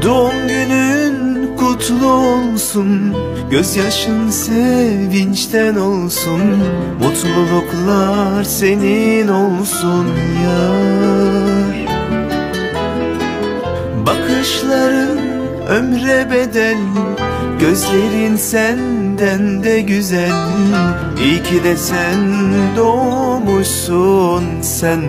Doğum günün kutlu olsun, gözyaşın sevinçten olsun, mutluluklar senin olsun yar. Bakışların ömre bedel, gözlerin senden de güzel. İyi ki de sen doğmuşsun sen.